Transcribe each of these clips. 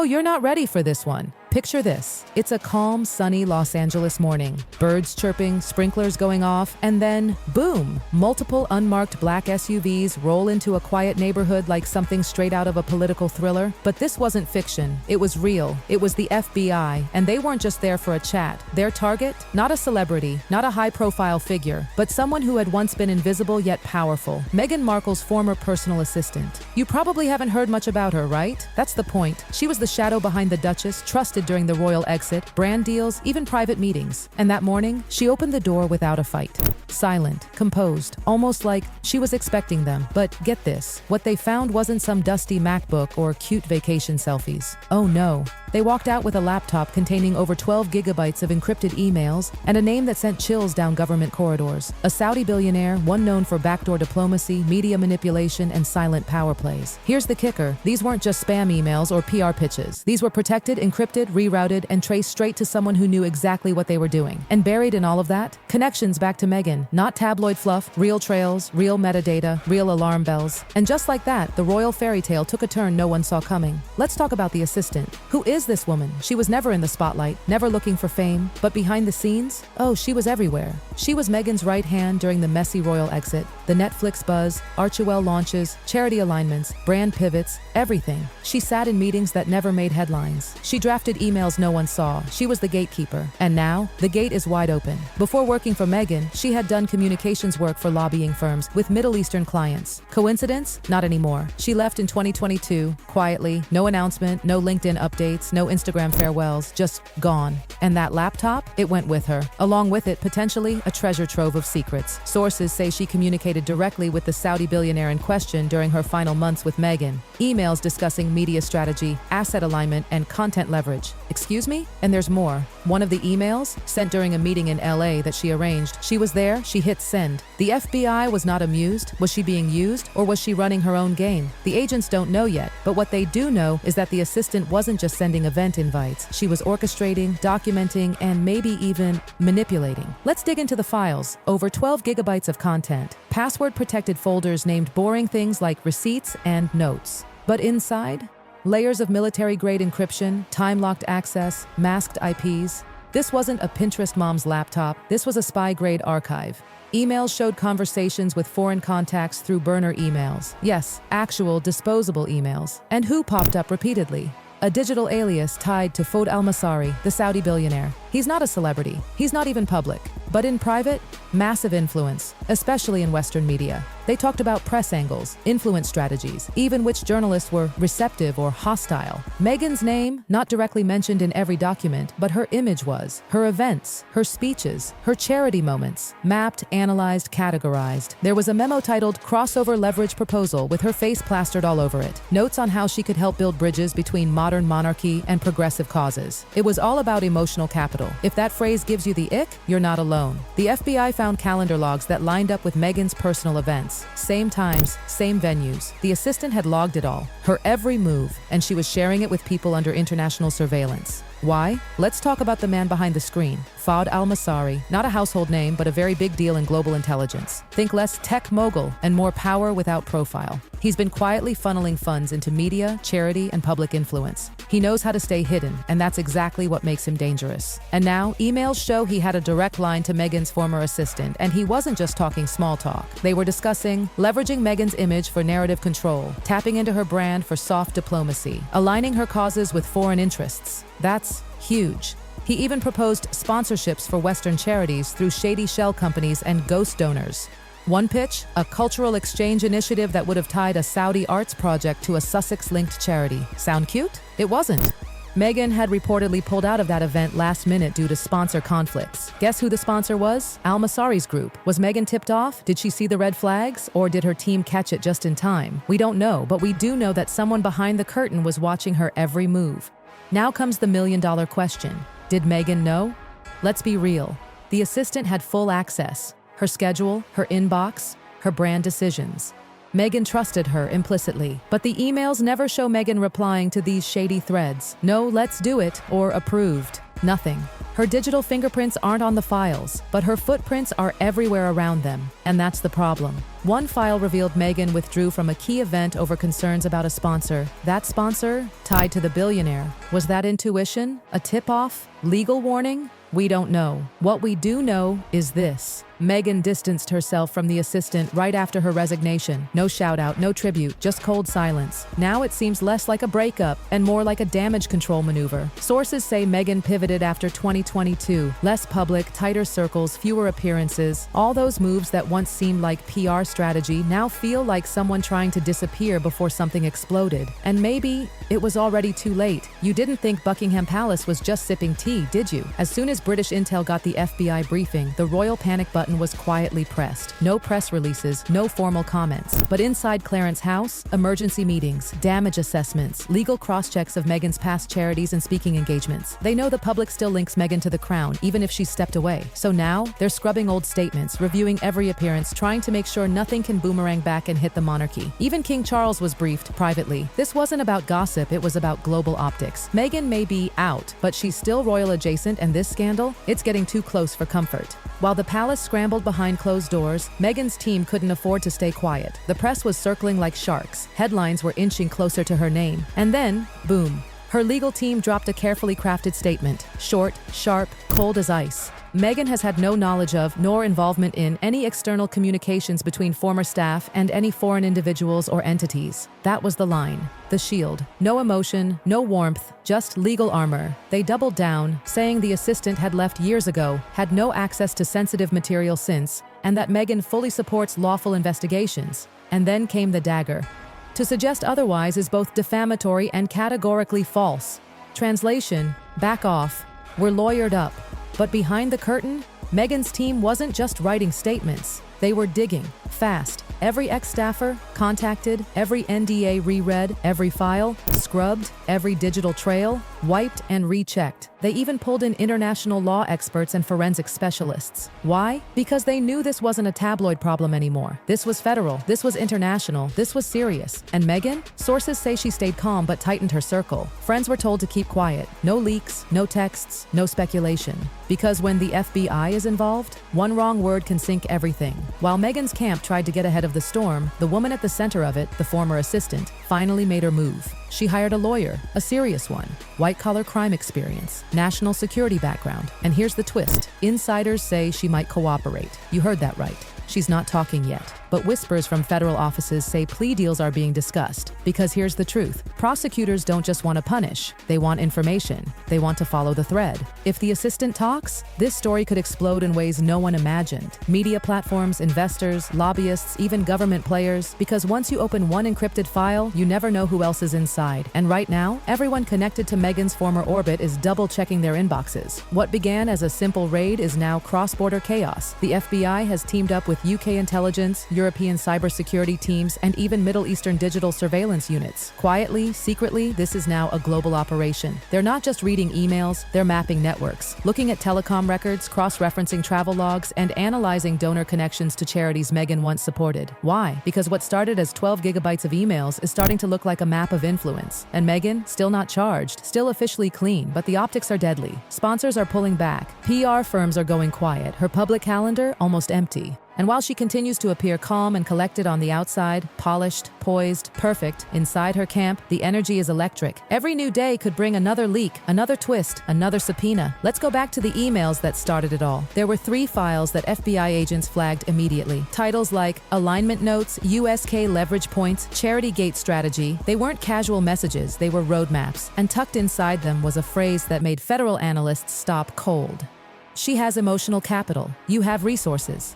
you're not ready for this one. Picture this. It's a calm, sunny Los Angeles morning. Birds chirping, sprinklers going off, and then, boom! Multiple unmarked black SUVs roll into a quiet neighborhood like something straight out of a political thriller. But this wasn't fiction. It was real. It was the FBI, and they weren't just there for a chat. Their target? Not a celebrity, not a high-profile figure, but someone who had once been invisible yet powerful. Meghan Markle's former personal assistant. You probably haven't heard much about her, right? That's the point. She was the shadow behind the Duchess, trusted during the royal exit, brand deals, even private meetings. And that morning, she opened the door without a fight. Silent, composed, almost like she was expecting them. But get this, what they found wasn't some dusty MacBook or cute vacation selfies. Oh no. They walked out with a laptop containing over 12 gigabytes of encrypted emails and a name that sent chills down government corridors. A Saudi billionaire, one known for backdoor diplomacy, media manipulation, and silent power plays. Here's the kicker. These weren't just spam emails or PR pitches. These were protected, encrypted, rerouted, and traced straight to someone who knew exactly what they were doing. And buried in all of that, connections back to Meghan. Not tabloid fluff, real trails, real metadata, real alarm bells. And just like that, the royal fairy tale took a turn no one saw coming. Let's talk about the assistant. Who is this woman? She was never in the spotlight, never looking for fame, but behind the scenes? Oh, she was everywhere. She was Meghan's right hand during the messy royal exit, the Netflix buzz, Archewell launches, charity alignments, brand pivots, everything. She sat in meetings that never made headlines. She drafted emails no one saw. She was the gatekeeper. And now, the gate is wide open. Before working for Meghan, she had done communications work for lobbying firms with Middle Eastern clients. Coincidence? Not anymore. She left in 2022, quietly, no announcement, no LinkedIn updates, no Instagram farewells, just gone. And that laptop? It went with her. Along with it, potentially, a treasure trove of secrets. Sources say she communicated directly with the Saudi billionaire in question during her final months with Meghan. Emails discussing media strategy, asset alignment, and content leverage. Excuse me? And there's more. One of the emails, sent during a meeting in LA that she arranged, she was there, she hit send. The FBI was not amused. Was she being used, or was she running her own game? The agents don't know yet, but what they do know is that the assistant wasn't just sending event invites. She was orchestrating, documenting, and maybe even manipulating. Let's dig into the files. Over 12 gigabytes of content. Password-protected folders named boring things like receipts and notes. But inside? Layers of military-grade encryption, time-locked access, masked IPs. This wasn't a Pinterest mom's laptop. This was a spy-grade archive. Emails showed conversations with foreign contacts through burner emails. Yes, actual disposable emails. And who popped up repeatedly? A digital alias tied to Fouad al-Masari, the Saudi billionaire. He's not a celebrity. He's not even public. But in private, massive influence, especially in Western media. They talked about press angles, influence strategies, even which journalists were receptive or hostile. Meghan's name, not directly mentioned in every document, but her image was. Her events, her speeches, her charity moments, mapped, analyzed, categorized. There was a memo titled Crossover Leverage Proposal with her face plastered all over it. Notes on how she could help build bridges between modern monarchy and progressive causes. It was all about emotional capital. If that phrase gives you the ick, you're not alone. The FBI found calendar logs that lined up with Meghan's personal events. Same times, same venues. The assistant had logged it all, her every move, and she was sharing it with people under international surveillance. Why? Let's talk about the man behind the screen. Fouad al-Masari, not a household name, but a very big deal in global intelligence. Think less tech mogul and more power without profile. He's been quietly funneling funds into media, charity, and public influence. He knows how to stay hidden, and that's exactly what makes him dangerous. And now, emails show he had a direct line to Meghan's former assistant, and he wasn't just talking small talk. They were discussing leveraging Meghan's image for narrative control, tapping into her brand for soft diplomacy, aligning her causes with foreign interests. That's huge. He even proposed sponsorships for Western charities through shady shell companies and ghost donors. One pitch, a cultural exchange initiative that would have tied a Saudi arts project to a Sussex-linked charity. Sound cute? It wasn't. Meghan had reportedly pulled out of that event last minute due to sponsor conflicts. Guess who the sponsor was? Al-Masari's group. Was Meghan tipped off? Did she see the red flags? Or did her team catch it just in time? We don't know, but we do know that someone behind the curtain was watching her every move. Now comes the million-dollar question. Did Meghan know? Let's be real. The assistant had full access. Her schedule, her inbox, her brand decisions. Meghan trusted her implicitly, but the emails never show Meghan replying to these shady threads. No, let's do it, or approved. Nothing. Her digital fingerprints aren't on the files, but her footprints are everywhere around them, and that's the problem. One file revealed Meghan withdrew from a key event over concerns about a sponsor. That sponsor, tied to the billionaire. Was that intuition? A tip-off? Legal warning? We don't know. What we do know is this. Meghan distanced herself from the assistant right after her resignation. No shout-out, no tribute, just cold silence. Now it seems less like a breakup and more like a damage control maneuver. Sources say Meghan pivoted after 2022. Less public, tighter circles, fewer appearances. All those moves that once seemed like PR strategy now feel like someone trying to disappear before something exploded. And maybe it was already too late. You didn't think Buckingham Palace was just sipping tea, did you? As soon as British intel got the FBI briefing, the royal panic button was quietly pressed. No press releases, no formal comments. But inside Clarence's house, emergency meetings, damage assessments, legal cross-checks of Meghan's past charities and speaking engagements. They know the public still links Meghan to the crown, even if she's stepped away. So now, they're scrubbing old statements, reviewing every appearance, trying to make sure nothing can boomerang back and hit the monarchy. Even King Charles was briefed privately. This wasn't about gossip, it was about global optics. Meghan may be out, but she's still royal adjacent, and this scandal, it's getting too close for comfort. While the palace scrambled behind closed doors, Meghan's team couldn't afford to stay quiet. The press was circling like sharks. Headlines were inching closer to her name. And then, boom. Her legal team dropped a carefully crafted statement. Short, sharp, cold as ice. Meghan has had no knowledge of, nor involvement in, any external communications between former staff and any foreign individuals or entities. That was the line. The shield. No emotion, no warmth, just legal armor. They doubled down, saying the assistant had left years ago, had no access to sensitive material since, and that Meghan fully supports lawful investigations. And then came the dagger. To suggest otherwise is both defamatory and categorically false. Translation: back off. We're lawyered up. But behind the curtain, Meghan's team wasn't just writing statements. They were digging, fast. Every ex-staffer contacted, every NDA reread, every file scrubbed, every digital trail wiped and rechecked. They even pulled in international law experts and forensic specialists. Why? Because they knew this wasn't a tabloid problem anymore. This was federal, this was international, this was serious. And Meghan? Sources say she stayed calm but tightened her circle. Friends were told to keep quiet. No leaks, no texts, no speculation. Because when the FBI is involved, one wrong word can sink everything. While Meghan's camp tried to get ahead of the storm, the woman at the center of it, the former assistant, finally made her move. She hired a lawyer, a serious one, white-collar crime experience, national security background. And here's the twist. Insiders say she might cooperate. You heard that right. She's not talking yet. But whispers from federal offices say plea deals are being discussed. Because here's the truth. Prosecutors don't just want to punish. They want information. They want to follow the thread. If the assistant talks, this story could explode in ways no one imagined. Media platforms, investors, lobbyists, even government players. Because once you open one encrypted file, you never know who else is inside. And right now, everyone connected to Meghan's former orbit is double-checking their inboxes. What began as a simple raid is now cross-border chaos. The FBI has teamed up with UK intelligence, European cybersecurity teams, and even Middle Eastern digital surveillance units. Quietly, secretly, this is now a global operation. They're not just reading emails, they're mapping networks, looking at telecom records, cross-referencing travel logs, and analyzing donor connections to charities Meghan once supported. Why? Because what started as 12 gigabytes of emails is starting to look like a map of influence. And Meghan, still not charged, still officially clean, but the optics are deadly. Sponsors are pulling back. PR firms are going quiet. Her public calendar almost empty. And while she continues to appear calm and collected on the outside, polished, poised, perfect, inside her camp, the energy is electric. Every new day could bring another leak, another twist, another subpoena. Let's go back to the emails that started it all. There were 3 files that FBI agents flagged immediately. Titles like alignment notes, USK leverage points, charity gate strategy. They weren't casual messages, they were roadmaps. And tucked inside them was a phrase that made federal analysts stop cold. She has emotional capital. You have resources.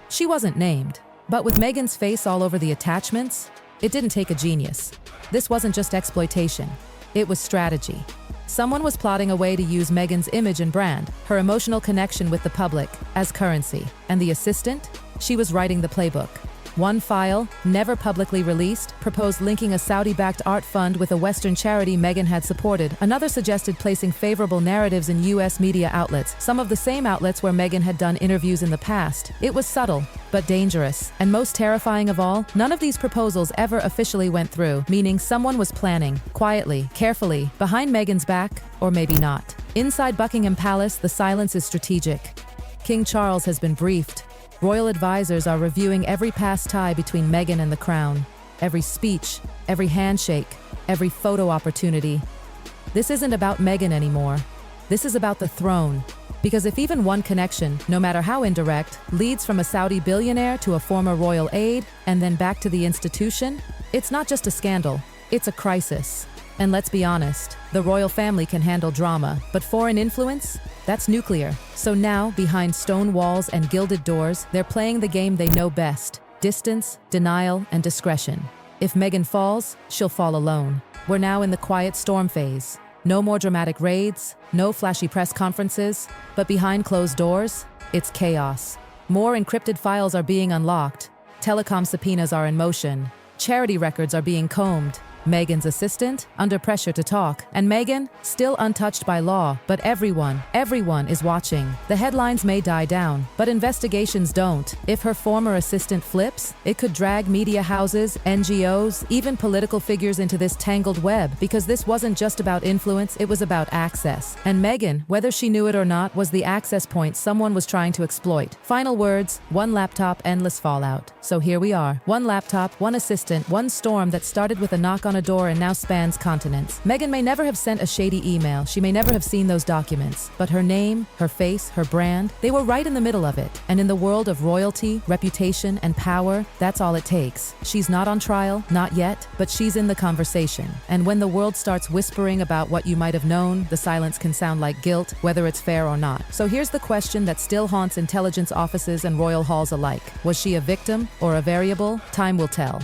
She wasn't named, but with Meghan's face all over the attachments, it didn't take a genius. This wasn't just exploitation, it was strategy. Someone was plotting a way to use Meghan's image and brand, her emotional connection with the public, as currency. And the assistant? She was writing the playbook. One file, never publicly released, proposed linking a Saudi-backed art fund with a Western charity Meghan had supported. Another suggested placing favorable narratives in US media outlets, some of the same outlets where Meghan had done interviews in the past. It was subtle, but dangerous. And most terrifying of all, none of these proposals ever officially went through, meaning someone was planning, quietly, carefully, behind Meghan's back, or maybe not. Inside Buckingham Palace, the silence is strategic. King Charles has been briefed. Royal advisors are reviewing every past tie between Meghan and the crown. Every speech, every handshake, every photo opportunity. This isn't about Meghan anymore. This is about the throne. Because if even one connection, no matter how indirect, leads from a Saudi billionaire to a former royal aide and then back to the institution, it's not just a scandal, it's a crisis. And let's be honest, the royal family can handle drama, but foreign influence? That's nuclear. So now, behind stone walls and gilded doors, they're playing the game they know best: distance, denial, and discretion. If Meghan falls, she'll fall alone. We're now in the quiet storm phase. No more dramatic raids, no flashy press conferences, but behind closed doors, it's chaos. More encrypted files are being unlocked, telecom subpoenas are in motion, charity records are being combed, Meghan's assistant, under pressure to talk, and Meghan, still untouched by law, but everyone is watching. The headlines may die down, but investigations don't. If her former assistant flips, it could drag media houses, NGOs, even political figures into this tangled web, because this wasn't just about influence, it was about access. And Meghan, whether she knew it or not, was the access point someone was trying to exploit. Final words: one laptop, endless fallout. So here we are. One laptop, one assistant, one storm that started with a knock on a door and now spans continents. Meghan may never have sent a shady email, she may never have seen those documents, but her name, her face, her brand, they were right in the middle of it. And in the world of royalty, reputation, and power, that's all it takes. She's not on trial, not yet, but she's in the conversation. And when the world starts whispering about what you might have known, the silence can sound like guilt, whether it's fair or not. So here's the question that still haunts intelligence offices and royal halls alike. Was she a victim or a variable? Time will tell.